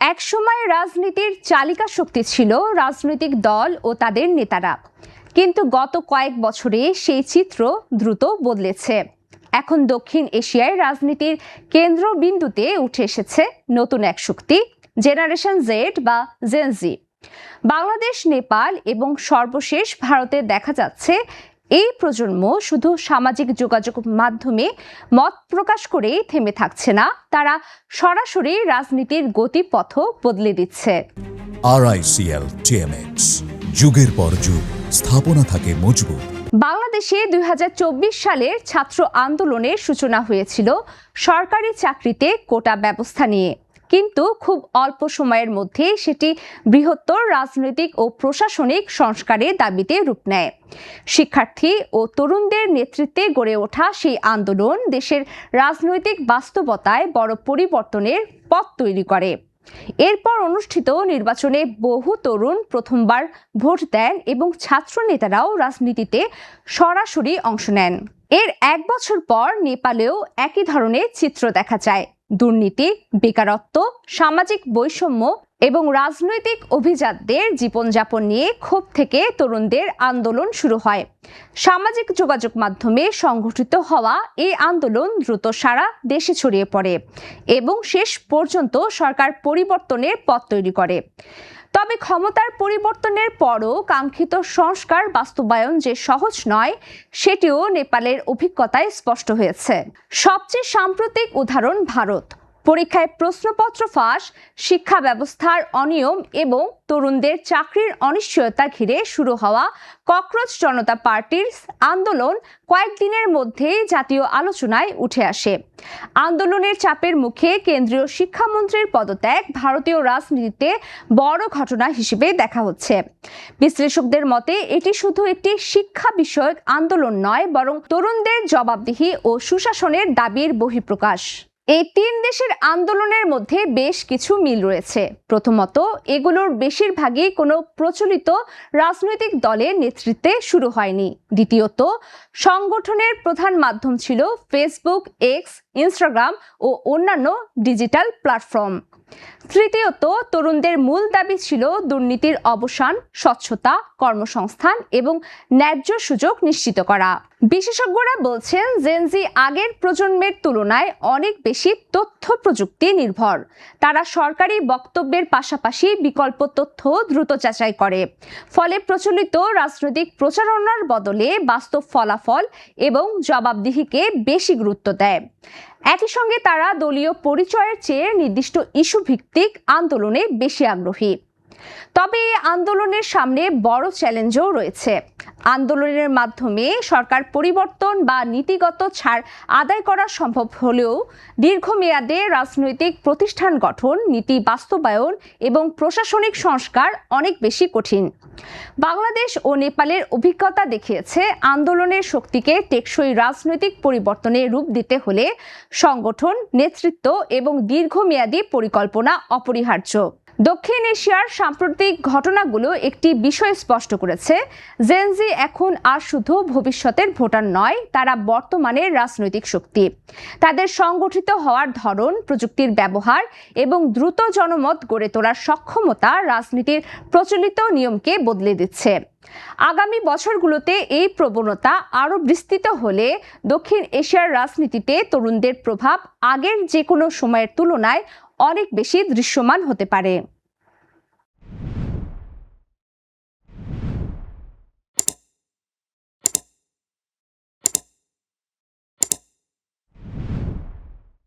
একসময় রাজনীতির চালিকা শক্তি ছিল রাজনৈতিক দল ও তাদের নেতারা, কিন্তু গত কয়েক বছরে সেই চিত্র দ্রুত বদলেছে। এখন দক্ষিণ এশিয়ায় রাজনীতির কেন্দ্রবিন্দুতে উঠে এসেছে নতুন এক শক্তি, জেনারেশন জেড বা জেনজি। বাংলাদেশ, নেপাল এবং সর্বশেষ ভারতে দেখা যাচ্ছে এই প্রজন্ম শুধু সামাজিক যোগাযোগ মাধ্যমে মত প্রকাশ করেই থেমে থাকছে না, তারা সরাসরি রাজনীতির গতিপথ বদলে দিচ্ছে। RICL TMX, যুগের পর যুগ স্থাপনা থাকে মজবুত। বাংলাদেশে ২০২৪ সালের ছাত্র আন্দোলনের সূচনা হয়েছিল সরকারি চাকরিতে কোটা ব্যবস্থা নিয়ে, কিন্তু খুব অল্প সময়ের মধ্যে সেটি বৃহত্তর রাজনৈতিক ও প্রশাসনিক সংস্কারের দাবিতে রূপ নেয়। শিক্ষার্থী ও তরুণদের নেতৃত্বে গড়ে ওঠা সেই আন্দোলন দেশের রাজনৈতিক বাস্তবতায় বড় পরিবর্তনের পথ তৈরি করে। এরপর অনুষ্ঠিত নির্বাচনে বহু তরুণ প্রথমবার ভোট দেন এবং ছাত্র নেতারাও রাজনীতিতে সরাসরি অংশ নেন। এর এক বছর পর নেপালেও একই ধরনের চিত্র দেখা যায়। দুর্নীতি, বেকারত্ব, সামাজিক বৈষম্য এবং রাজনৈতিক অভিজাতদের জীবনযাপন নিয়ে ক্ষোভ থেকে তরুণদের আন্দোলন শুরু হয়। সামাজিক যোগাযোগ মাধ্যমে সংগঠিত হওয়া এই আন্দোলন দ্রুত সারা দেশে ছড়িয়ে পড়ে এবং শেষ পর্যন্ত সরকার পরিবর্তনের পথ তৈরি করে। তবে ক্ষমতার পরিবর্তনের পরও কাঙ্ক্ষিত সংস্কার বাস্তবায়ন যে সহজ নয়, সেটিও নেপালের অভিজ্ঞতায় স্পষ্ট হয়েছে। সবচেয়ে সাম্প্রতিক উদাহরণ ভারত। পরীক্ষায় প্রশ্নপত্র ফাঁস, শিক্ষা ব্যবস্থার অনিয়ম এবং তরুণদের চাকরির অনিশ্চয়তা ঘিরে শুরু হওয়া ককরোচ জনতা পার্টির আন্দোলন কয়েকদিনের মধ্যেই জাতীয় আলোচনায় উঠে আসে। আন্দোলনের চাপের মুখে কেন্দ্রীয় শিক্ষামন্ত্রীর পদত্যাগ ভারতীয় রাজনীতিতে বড় ঘটনা হিসেবে দেখা হচ্ছে। বিশ্লেষকদের মতে এটি শুধু একটি শিক্ষা বিষয়ক আন্দোলন নয়, বরং তরুণদের জবাবদিহি ও সুশাসনের দাবির বহিঃপ্রকাশ। এই তিন দেশের আন্দোলনের মধ্যে বেশ কিছু মিল রয়েছে। প্রথমত, এগুলোর বেশিরভাগই কোনো প্রচলিত রাজনৈতিক দলের নেতৃত্বে শুরু হয়নি। দ্বিতীয়ত, সংগঠনের প্রধান মাধ্যম ছিল ফেসবুক, এক্স, ইনস্টাগ্রাম ও অন্যান্য ডিজিটাল প্ল্যাটফর্ম। তৃতীয়ত, তরুণদের মূল দাবি ছিল দুর্নীতির অবসান, স্বচ্ছতা, কর্মসংস্থান এবং ন্যায্য সুযোগ নিশ্চিত করা। বিশেষজ্ঞরা বলছেন, জেনজি আগের প্রজন্মের তুলনায় অনেক বেশি তথ্য প্রযুক্তি নির্ভর। তারা সরকারি বক্তব্যের পাশাপাশি বিকল্প তথ্য দ্রুত যাচাই করে, ফলে প্রচলিত রাজনৈতিক প্রচারণার বদলে বাস্তব ফলাফল এবং জবাবদিহিকে বেশি গুরুত্ব দেয়। একই সঙ্গে তারা দলীয় পরিচয়ের চেয়ে নির্দিষ্ট ইস্যু ভিত্তিক আন্দোলনে বেশি আগ্রহী। তবে এই আন্দোলনের সামনে বড় চ্যালেঞ্জও রয়েছে। আন্দোলনের মাধ্যমে সরকার পরিবর্তন বা নীতিগত ছাড় আদায় করা সম্ভব হলেও দীর্ঘমেয়াদে রাজনৈতিক প্রতিষ্ঠান গঠন, নীতি বাস্তবায়ন এবং প্রশাসনিক সংস্কার অনেক বেশি কঠিন। বাংলাদেশ ও নেপালের অভিজ্ঞতা দেখিয়েছে, আন্দোলনের শক্তিকে টেকসই রাজনৈতিক পরিবর্তনে রূপ দিতে হলে সংগঠন, নেতৃত্ব এবং দীর্ঘমেয়াদী পরিকল্পনা অপরিহার্য। দক্ষিণ এশিয়ার সাম্প্রতিক ঘটনাগুলো একটি বিষয় স্পষ্ট করেছে, জেনজি এখন আর শুধু ভবিষ্যতের ভোটার নয়, তারা বর্তমানের রাজনৈতিক শক্তি। তাদের সংগঠিত হওয়ার ধরন, প্রযুক্তির ব্যবহার এবং দ্রুত জনমত গড়ে তোলার সক্ষমতা রাজনীতির প্রচলিত নিয়মকে বদলে দিচ্ছে। আগামী বছরগুলোতে এই প্রবণতা আরও বিস্তৃত হলে দক্ষিণ এশিয়ার রাজনীতিতে তরুণদের প্রভাব আগের যে কোনো সময়ের তুলনায় অনেক বেশি দৃশ্যমান হতে পারে।